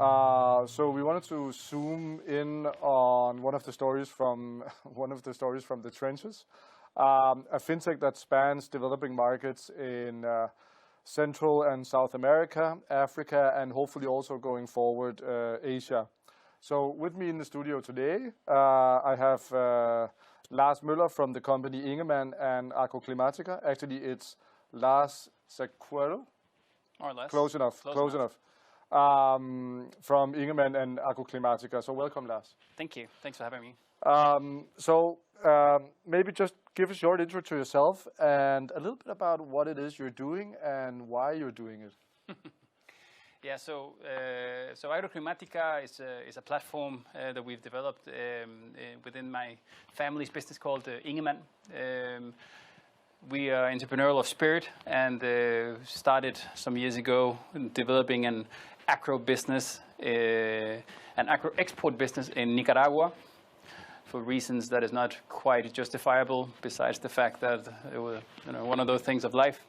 So we wanted to zoom in on one of the stories from the trenches, a fintech that spans developing markets in Central and South America, Africa, and hopefully also going forward Asia. So with me in the studio today, I have Lars Møller from the company Ingemann and Agroclimatica. Actually, it's Lars Saquero. More or less. Close enough. From Ingemann and Agroclimatica. So welcome, Lars. Thank you. Thanks for having me. Maybe just give a short intro to yourself and a little bit about what it is you're doing and why you're doing it. Yeah, so Agroclimatica is a platform that we've developed within my family's business called Ingemann. We are entrepreneurial of spirit and started some years ago developing an agro business, an agro export business in Nicaragua, for reasons that is not quite justifiable, besides the fact that it was one of those things of life.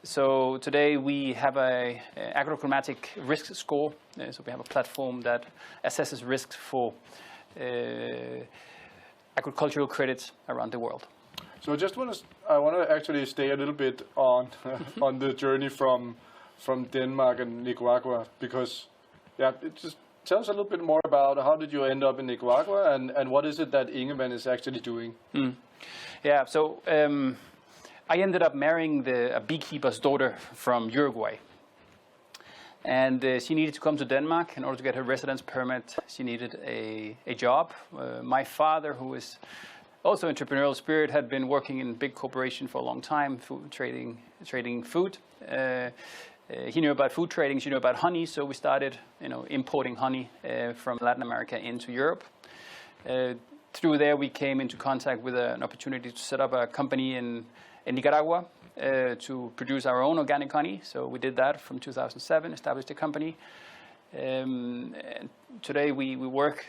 So today we have a Agroclimatic risk score. So we have a platform that assesses risks for agricultural credits around the world. So I want to actually stay a little bit on on the journey from Denmark and Nicaragua, because it just tell us a little bit more about how did you end up in Nicaragua and what is it that Ingemann is actually doing? Yeah, so I ended up marrying a beekeeper's daughter from Uruguay. And she needed to come to Denmark in order to get her residence permit. She needed a job. My father, who is also entrepreneurial spirit, had been working in big corporation for a long time, trading food. He knew about food trading, she knew about honey, so we started importing honey from Latin America into Europe. Through there we came into contact with an opportunity to set up a company in Nicaragua to produce our own organic honey. So we did that from 2007, established a company. And today we work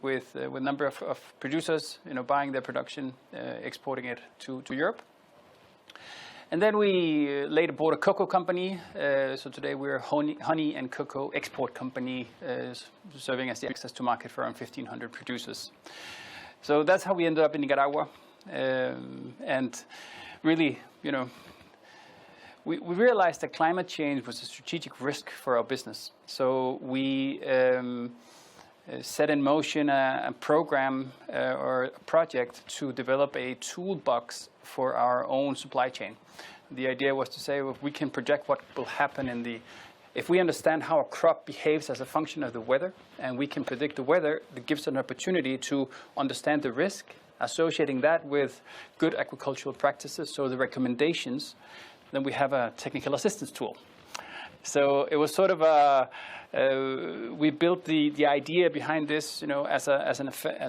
with a number of producers, buying their production, exporting it to Europe. And then we later bought a cocoa company. So today we're a honey and cocoa export company, serving as the access to market for around 1,500 producers. So that's how we ended up in Nicaragua. And really, we realized that climate change was a strategic risk for our business. So we set in motion a program or a project to develop a toolbox for our own supply chain. The idea was to say, if we can project what will happen if we understand how a crop behaves as a function of the weather, and we can predict the weather, it gives an opportunity to understand the risk, associating that with good agricultural practices, so the recommendations. Then we have a technical assistance tool. So it was sort of we built the idea behind this, as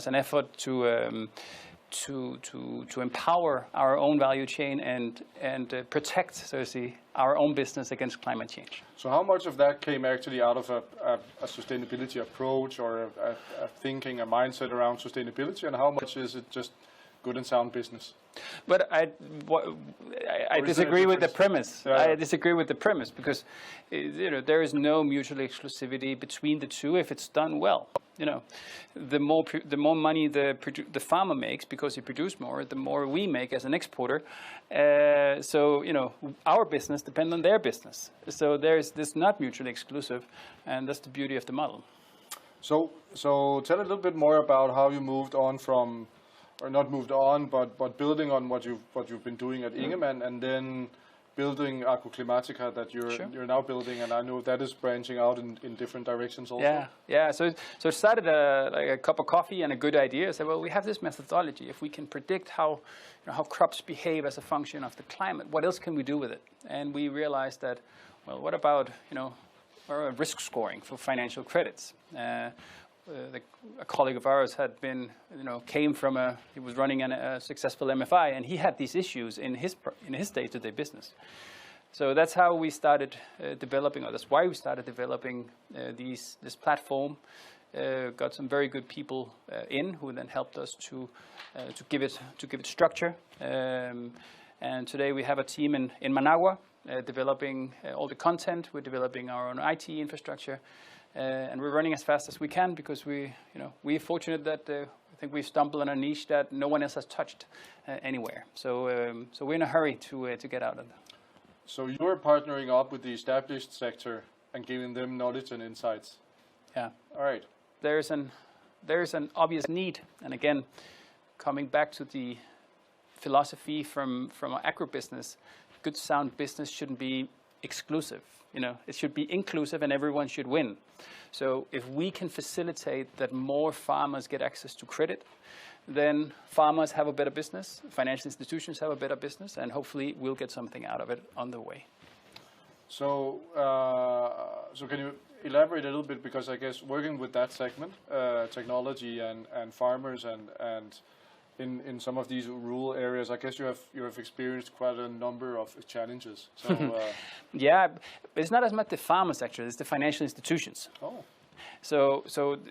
an effort to empower our own value chain and protect, so to see, our own business against climate change. So how much of that came actually out of a sustainability approach or a thinking, a mindset around sustainability, and how much is it just good and sound business? But I disagree with the premise. Yeah. I disagree with the premise because there is no mutual exclusivity between the two if it's done well. The more money the farmer makes because he produces more, the more we make as an exporter. So our business depends on their business. So this not mutually exclusive, and that's the beauty of the model. So tell a little bit more about how you moved on from. Or not moved on, but building on what you've been doing at Ingemann, and then building Agroclimatica that you're now building, and I know that is branching out in different directions also. Yeah. So it started like a cup of coffee and a good idea. I said, well, we have this methodology. If we can predict how crops behave as a function of the climate, what else can we do with it? And we realized that, well, what about risk scoring for financial credits? A colleague of ours had been, he was running a successful MFI, and he had these issues in his day-to-day business. So that's how we started developing, or that's why we started developing this platform. Got some very good people who then helped us to give it structure. And today we have a team in Managua developing all the content. We're developing our own IT infrastructure, and we're running as fast as we can because we're fortunate that I think we've stumbled on a niche that no one else has touched anywhere. So we're in a hurry to get out of that. So you're partnering up with the established sector and giving them knowledge and insights. Yeah. All right. There's an obvious need, and again, coming back to the philosophy from our agribusiness, good sound business shouldn't be exclusive. It should be inclusive, and everyone should win. So if we can facilitate that more farmers get access to credit, then farmers have a better business, financial institutions have a better business, and hopefully we'll get something out of it on the way. So can you elaborate a little bit, because I guess working with that segment, technology and farmers and in some of these rural areas, I guess you have experienced quite a number of challenges. So yeah, but it's not as much the farmers actually; it's the financial institutions. Oh. So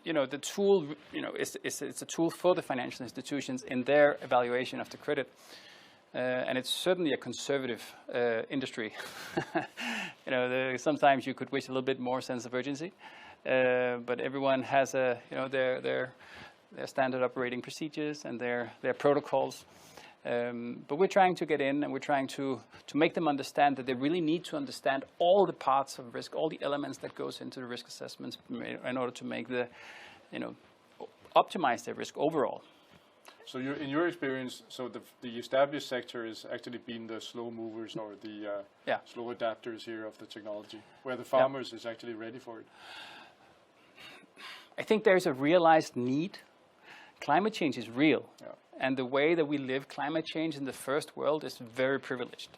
the tool, it's a tool for the financial institutions in their evaluation of the credit, and it's certainly a conservative industry. Sometimes you could wish a little bit more sense of urgency, but everyone has their standard operating procedures and their protocols. But we're trying to get in, and we're trying to make them understand that they really need to understand all the parts of risk, all the elements that goes into the risk assessments in order to make optimize their risk overall. So in your experience, so the established sector is actually being the slow movers or the slow adapters here of the technology, where the farmers is actually ready for it. I think there's a realized need. Climate change is real. Yeah. And the way that we live climate change in the first world is very privileged.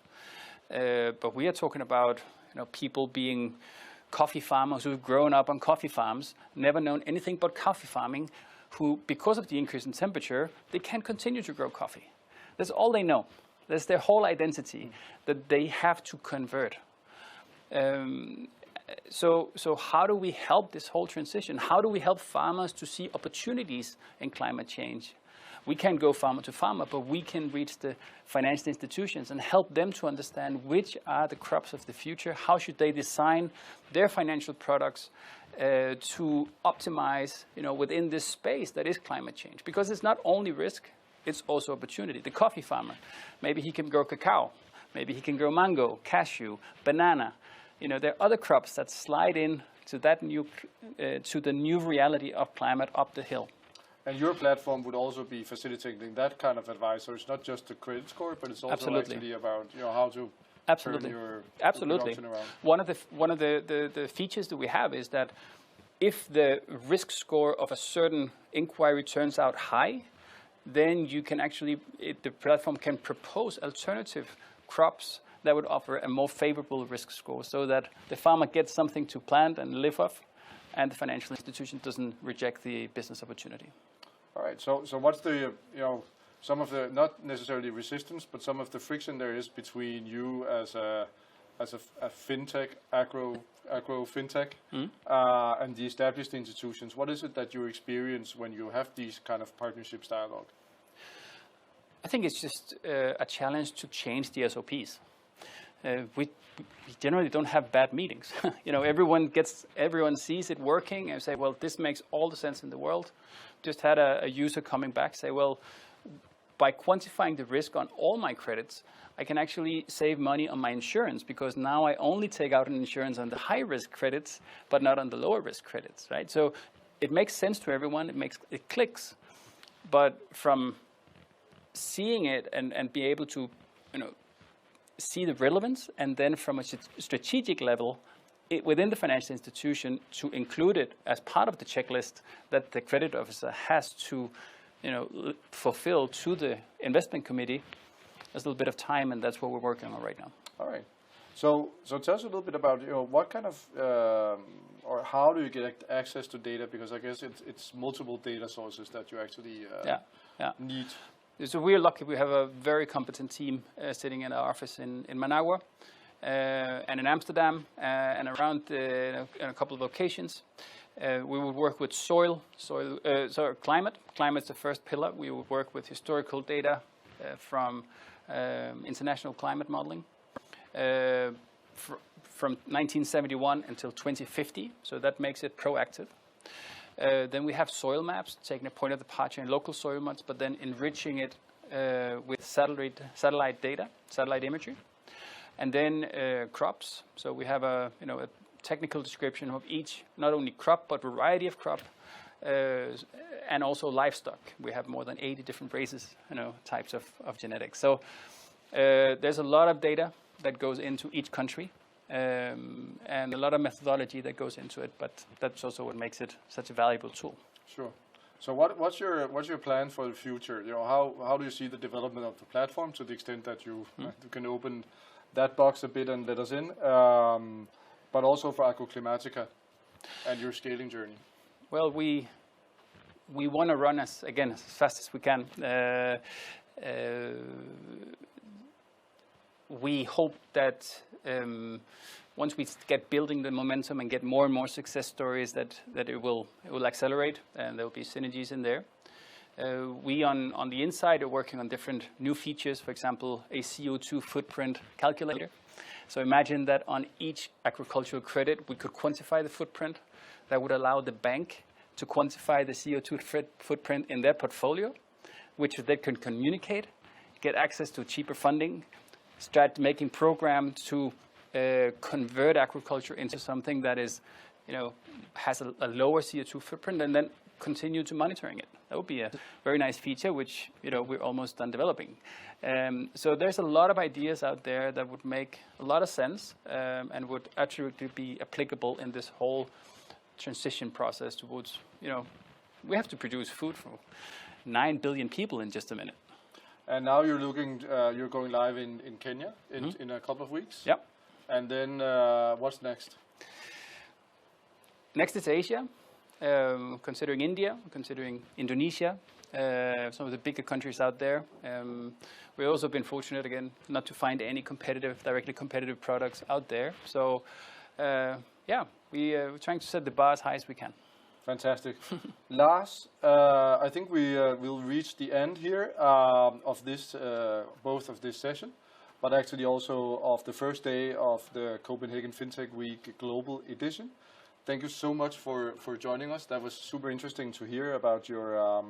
But we are talking about people being coffee farmers who've grown up on coffee farms, never known anything but coffee farming, who, because of the increase in temperature, they can't continue to grow coffee. That's all they know. That's their whole identity that they have to convert. So how do we help this whole transition? How do we help farmers to see opportunities in climate change? We can't go farmer to farmer, but we can reach the financial institutions and help them to understand which are the crops of the future, how should they design their financial products to optimize within this space that is climate change. Because it's not only risk, it's also opportunity. The coffee farmer, maybe he can grow cacao, maybe he can grow mango, cashew, banana. There are other crops that slide in to that to the new reality of climate up the hill. And your platform would also be facilitating that kind of advice. So it's not just the credit score, but it's also actually about how to turn your production around. One of the features that we have is that if the risk score of a certain inquiry turns out high, then you can the platform can propose alternative crops that would offer a more favorable risk score, so that the farmer gets something to plant and live off, and the financial institution doesn't reject the business opportunity. All right. So what's the some of the, not necessarily resistance, but some of the friction there is between you as a fintech, agro fintech, and the established institutions? What is it that you experience when you have these kind of partnerships dialogue? I think it's just a challenge to change the SOPs. We generally don't have bad meetings. Everyone sees it working and say, well, this makes all the sense in the world. Just had a user coming back say, well, by quantifying the risk on all my credits, I can actually save money on my insurance, because now I only take out an insurance on the high risk credits, but not on the lower risk credits, right? So it makes sense to everyone. It clicks, but from seeing it and be able to, see the relevance, and then from a strategic level, within the financial institution, to include it as part of the checklist that the credit officer has to, fulfill to the investment committee. There's a little bit of time, and that's what we're working on right now. All right. So tell us a little bit about what kind of or how do you get access to data? Because I guess it's multiple data sources that you actually need. So we're lucky. We have a very competent team sitting in our office in Managua and in Amsterdam and around in a couple of locations. We would work with climate. Climate's the first pillar. We would work with historical data from international climate modeling. from 1971 until 2050, so that makes it proactive. Then we have soil maps, taking a point of departure in local soil maps, but then enriching it with satellite data, satellite imagery. And then crops. So we have a technical description of each, not only crop, but variety of crop, and also livestock. We have more than 80 different races, types of genetics. So there's a lot of data that goes into each country, and a lot of methodology that goes into it. But that's also what makes it such a valuable tool. Sure. So what's your plan for the future? How do you see the development of the platform, to the extent that you can open that box a bit and let us in, but also for Agroclimatica and your scaling journey? Well, we want to run as fast as we can. We hope that once we get building the momentum and get more and more success stories, that it will accelerate, and there will be synergies in there. We on the inside are working on different new features, for example, a CO2 footprint calculator. So imagine that on each agricultural credit, we could quantify the footprint. That would allow the bank to quantify the CO2 footprint in their portfolio, which they can communicate, get access to cheaper funding, start making programs to convert agriculture into something that is, has a lower CO2 footprint, and then continue to monitoring it. That would be a very nice feature, which we're almost done developing. So there's a lot of ideas out there that would make a lot of sense, and would actually be applicable in this whole transition process towards, we have to produce food for 9 billion people in just a minute. And now you're going live in Kenya in a couple of weeks. Yep. And then what's next? Next is Asia. Considering India, considering Indonesia, some of the bigger countries out there. We've also been fortunate, again, not to find any directly competitive products out there. So, we're trying to set the bar as high as we can. Fantastic. Lars, I think we will reach the end here of this, both of this session, but actually also of the first day of the Copenhagen Fintech Week Global Edition. Thank you so much for joining us. That was super interesting to hear about your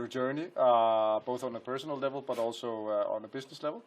journey, both on a personal level, but also on a business level.